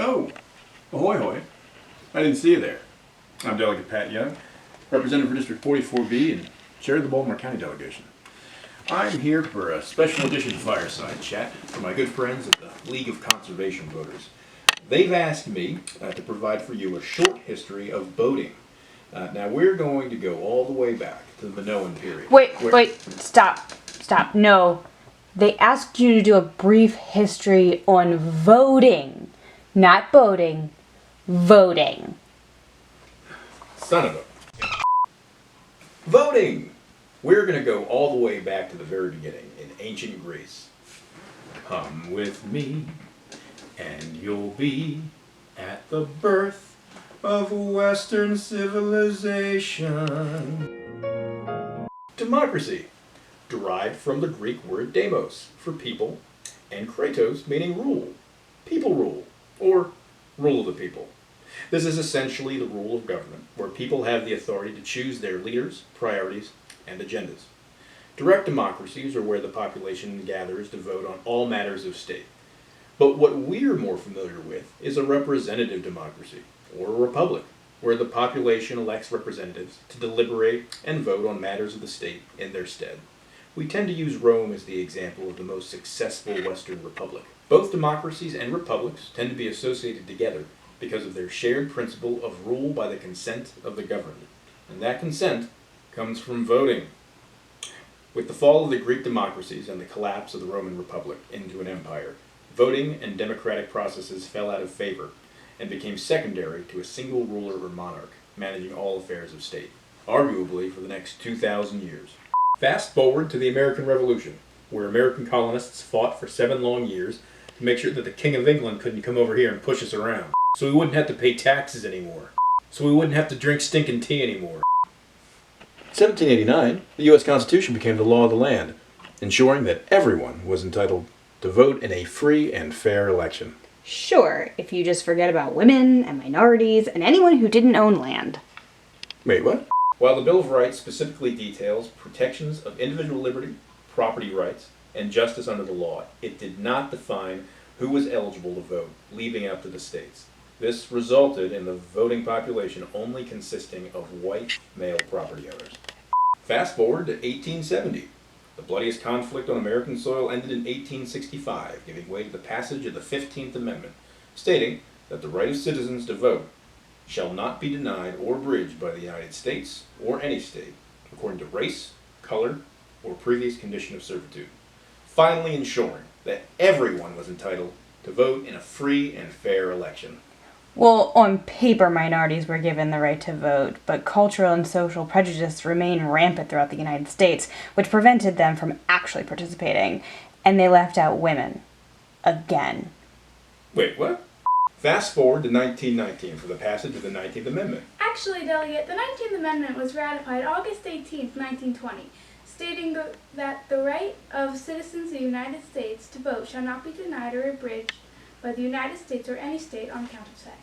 Oh, ahoy hoy. I didn't see you there. I'm Delegate Pat Young, representative for District 44B and chair of the Baltimore County delegation. I'm here for a special edition Fireside chat for my good friends at the League of Conservation Voters. They've asked me to provide for you a short history of boating. Now we're going to go all the way back to the Minoan period. Wait, stop. No, they asked you to do a brief history on voting, not boating, voting. Son of a... Voting! We're going to go all the way back to the very beginning in ancient Greece. Come with me, and you'll be at the birth of Western civilization. Democracy, derived from the Greek word demos, for people, and kratos, meaning rule, people rule, or rule of the people. This is essentially the rule of government, where people have the authority to choose their leaders, priorities, and agendas. Direct democracies are where the population gathers to vote on all matters of state. But what we're more familiar with is a representative democracy, or a republic, where the population elects representatives to deliberate and vote on matters of the state in their stead. We tend to use Rome as the example of the most successful Western republic. Both democracies and republics tend to be associated together because of their shared principle of rule by the consent of the governed. And that consent comes from voting. With the fall of the Greek democracies and the collapse of the Roman Republic into an empire, voting and democratic processes fell out of favor and became secondary to a single ruler or monarch managing all affairs of state, arguably for the next 2,000 years. Fast forward to the American Revolution, where American colonists fought for 7 long years to make sure that the King of England couldn't come over here and push us around, so we wouldn't have to pay taxes anymore, so we wouldn't have to drink stinking tea anymore. 1789, the U.S. Constitution became the law of the land, ensuring that everyone was entitled to vote in a free and fair election. Sure, if you just forget about women and minorities and anyone who didn't own land. Wait, what? While the Bill of Rights specifically details protections of individual liberty, property rights, and justice under the law, it did not define who was eligible to vote, leaving out to the states. This resulted in the voting population only consisting of white male property owners. Fast forward to 1870. The bloodiest conflict on American soil ended in 1865, giving way to the passage of the 15th Amendment, stating that the right of citizens to vote shall not be denied or abridged by the United States or any state, according to race, color, or previous condition of servitude, finally ensuring that everyone was entitled to vote in a free and fair election. Well, on paper, minorities were given the right to vote, but cultural and social prejudice remained rampant throughout the United States, which prevented them from actually participating, and they left out women. Again. Wait, what? Fast forward to 1919 for the passage of the 19th Amendment. Actually, Delegate, the 19th Amendment was ratified August 18, 1920, stating that the right of citizens of the United States to vote shall not be denied or abridged by the United States or any state on account of sex.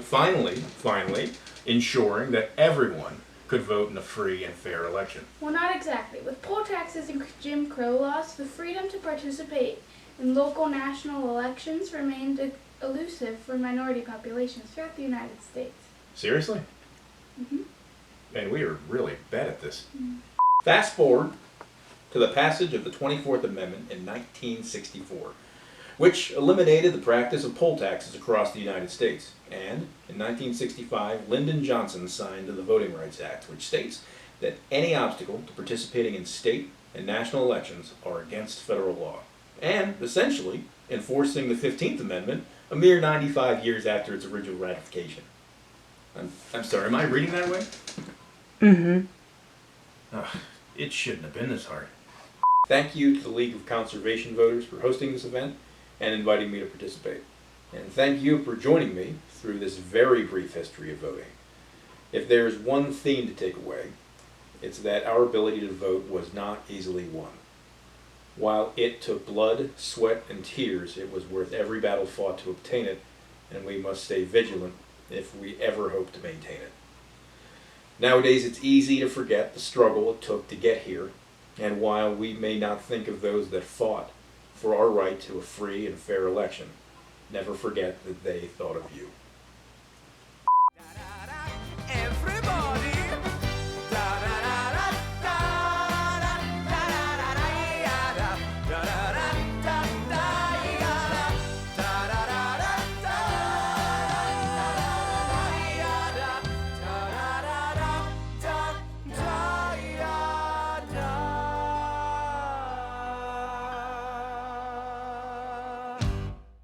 Finally, ensuring that everyone could vote in a free and fair election. Well, not exactly. With poll taxes and Jim Crow laws, the freedom to participate in local national elections remained elusive for minority populations throughout the United States. Seriously? Mm-hmm. Man, we are really bad at this. Mm-hmm. Fast forward to the passage of the 24th Amendment in 1964, which eliminated the practice of poll taxes across the United States. And in 1965, Lyndon Johnson signed the Voting Rights Act, which states that any obstacle to participating in state and national elections are against federal law. And, essentially, enforcing the 15th Amendment a mere 95 years after its original ratification. I'm sorry, am I reading that way? Mm-hmm. It shouldn't have been this hard. Thank you to the League of Conservation Voters for hosting this event and inviting me to participate. And thank you for joining me through this very brief history of voting. If there is one theme to take away, it's that our ability to vote was not easily won. While it took blood, sweat, and tears, it was worth every battle fought to obtain it, and we must stay vigilant if we ever hope to maintain it. Nowadays, it's easy to forget the struggle it took to get here, and while we may not think of those that fought for our right to a free and fair election, Never forget that they thought of you.